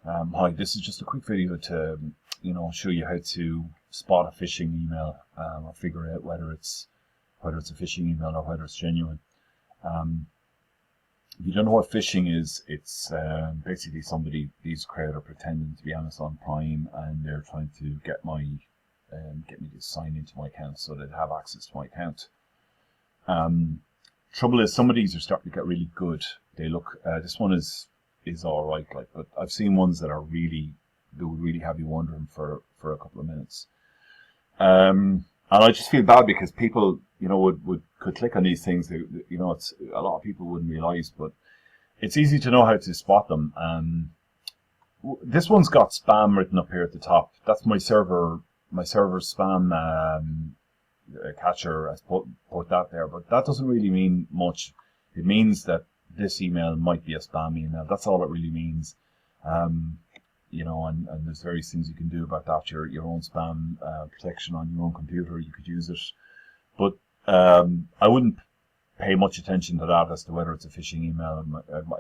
Hi, this is just a quick video to, show you how to spot a phishing email or figure out whether it's a phishing email or whether it's genuine. If you don't know what phishing is, it's basically these crowd are pretending to be Amazon Prime and they're trying to get me to sign into my account so they'd have access to my account. Trouble is, some of these are starting to get really good. They look. This one is all right, but I've seen ones that would really have you wondering for a couple of minutes. And I just feel bad because people, could click on these things. It's a lot of people wouldn't realize, but it's easy to know how to spot them. This one's got spam written up here at the top. That's my server spam catcher. I put that there, but that doesn't really mean much. It means that this email might be a spam email. That's all it really means. And there's various things you can do about that. Your own spam protection on your own computer, you could use it. But I wouldn't pay much attention to that as to whether it's a phishing email.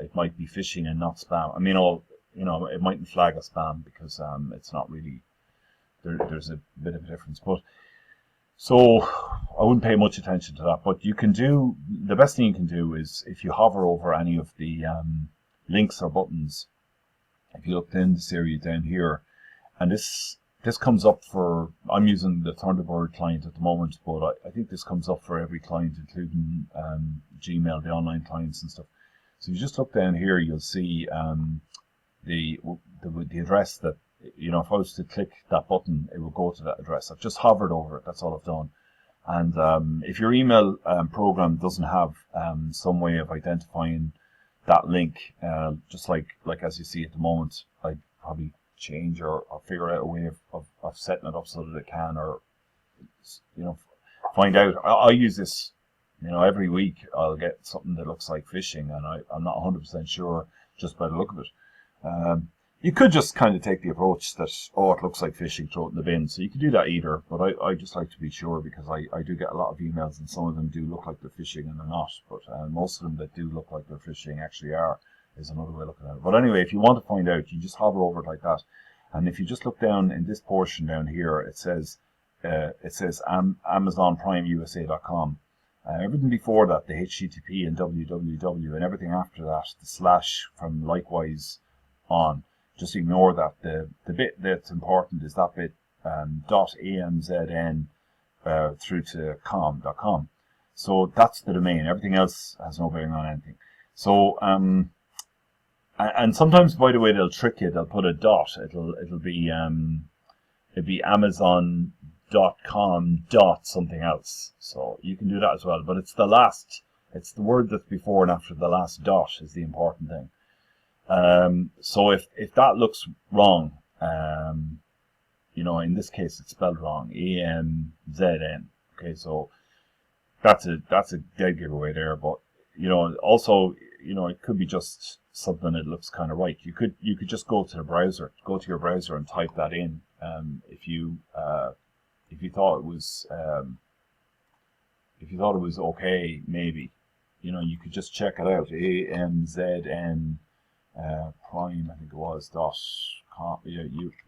It might be phishing and not spam. I mean, it mightn't flag as spam because it's not really. There's a bit of a difference, but. So I wouldn't pay much attention to that, but the best thing you can do is if you hover over any of the links or buttons, if you look in this area down here, and this comes up for, I'm using the Thunderbird client at the moment, but I think this comes up for every client, including Gmail, the online clients and stuff. So if you just look down here, you'll see the address that, if I was to click that button, it will go to that address. I've just hovered over it. That's all I've done. And if your email program doesn't have some way of identifying that link, just like as you see at the moment, I'd probably change or figure out a way of setting it up so that it can, or find out. I use this, every week. I'll get something that looks like phishing, and I'm not 100% sure just by the look of it. You could just kind of take the approach that, it looks like phishing, throw it in the bin. So you could do that either, but I just like to be sure because I do get a lot of emails and some of them do look like they're phishing and they're not. But most of them that do look like they're phishing actually are, is another way of looking at it. But anyway, if you want to find out, you just hover over it like that. And if you just look down in this portion down here, it says AmazonPrimeUSA.com. Everything before that, the HTTP and www, and everything after that, the slash from likewise on. Just ignore that. The bit that's important is that bit .amzn through to .com. So that's the domain. Everything else has no bearing on anything. So and sometimes, by the way, they'll trick you. They'll put a dot. It'll be Amazon.com something else. So you can do that as well. But it's the word that's before and after the last dot is the important thing. So if that looks wrong, in this case it's spelled wrong, AMZN. Okay, so that's a dead giveaway there. But also it could be just something that looks kind of right. You could just go to your browser and type that in. If you thought it was okay, maybe you could just check it out. AMZN. Prime, I think it was .com,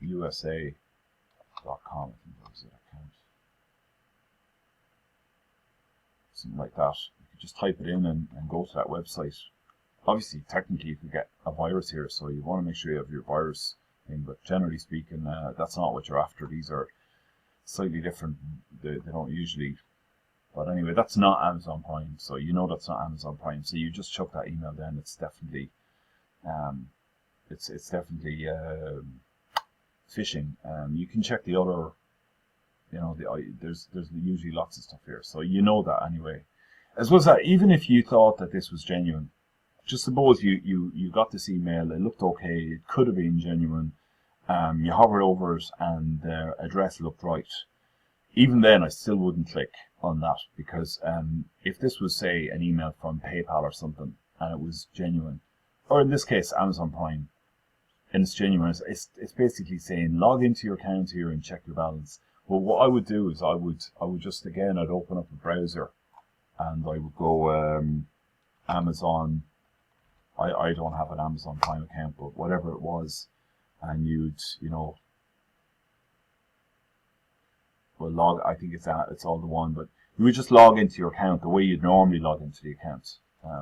USA.com. I think that was it. Account, something like that. You could just type it in and go to that website. Obviously, technically, you could get a virus here, so you want to make sure you have your virus thing. But generally speaking, that's not what you're after. These are slightly different. They don't usually. But anyway, that's not Amazon Prime, so that's not Amazon Prime. So you just chuck that email down. It's definitely. It's definitely phishing. You can check the other, there's usually lots of stuff here, so that anyway. As well as that, even if you thought that this was genuine, just suppose you got this email, it looked okay, it could have been genuine, you hovered over it and the address looked right. Even then, I still wouldn't click on that because if this was, say, an email from PayPal or something and it was genuine, or in this case, Amazon Prime, and it's genuine. It's basically saying log into your account here and check your balance. Well, what I would do is I would just, again, I'd open up a browser and I would go Amazon. I don't have an Amazon Prime account, but whatever it was, and you'd, you know, well, log. I think it's all the one, but you would just log into your account the way you'd normally log into the account.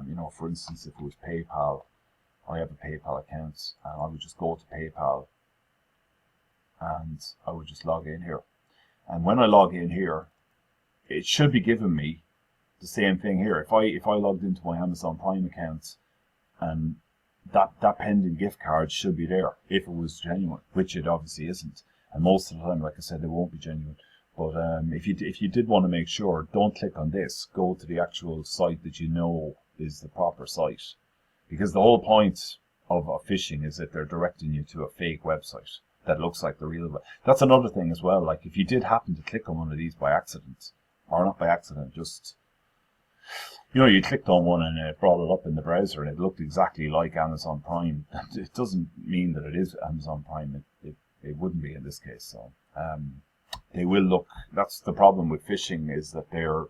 You know, for instance, if it was PayPal, I have a PayPal account, and I would just go to PayPal, and I would just log in here. And when I log in here, it should be giving me the same thing here. If I logged into my Amazon Prime account, and that pending gift card should be there if it was genuine, which it obviously isn't. And most of the time, like I said, they won't be genuine. But if you did want to make sure, don't click on this. Go to the actual site that you know is the proper site, because the whole point of phishing is that they're directing you to a fake website that looks like the real one. That's another thing as well. Like if you did happen to click on one of these by accident, or not by accident, just, you know, you clicked on one and it brought it up in the browser and it looked exactly like Amazon Prime. It doesn't mean that it is Amazon Prime. It wouldn't be in this case. So they will look. That's the problem with phishing, is that they're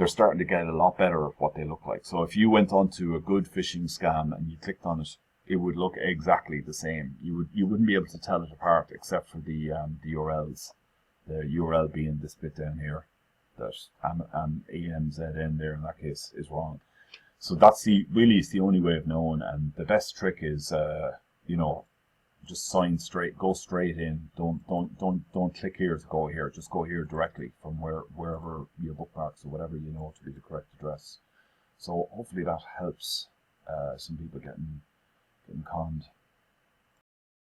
starting to get a lot better at what they look like. So if you went onto a good phishing scam and you clicked on it, it would look exactly the same. You wouldn't be able to tell it apart except for the URLs. The URL being this bit down here, that AMZN there in that case is wrong. So that's really is the only way of knowing. And the best trick is you know, just go straight in. Don't click here to go here. Just go here directly from wherever your bookmarks or whatever you know to be the correct address. So hopefully that helps some people getting conned.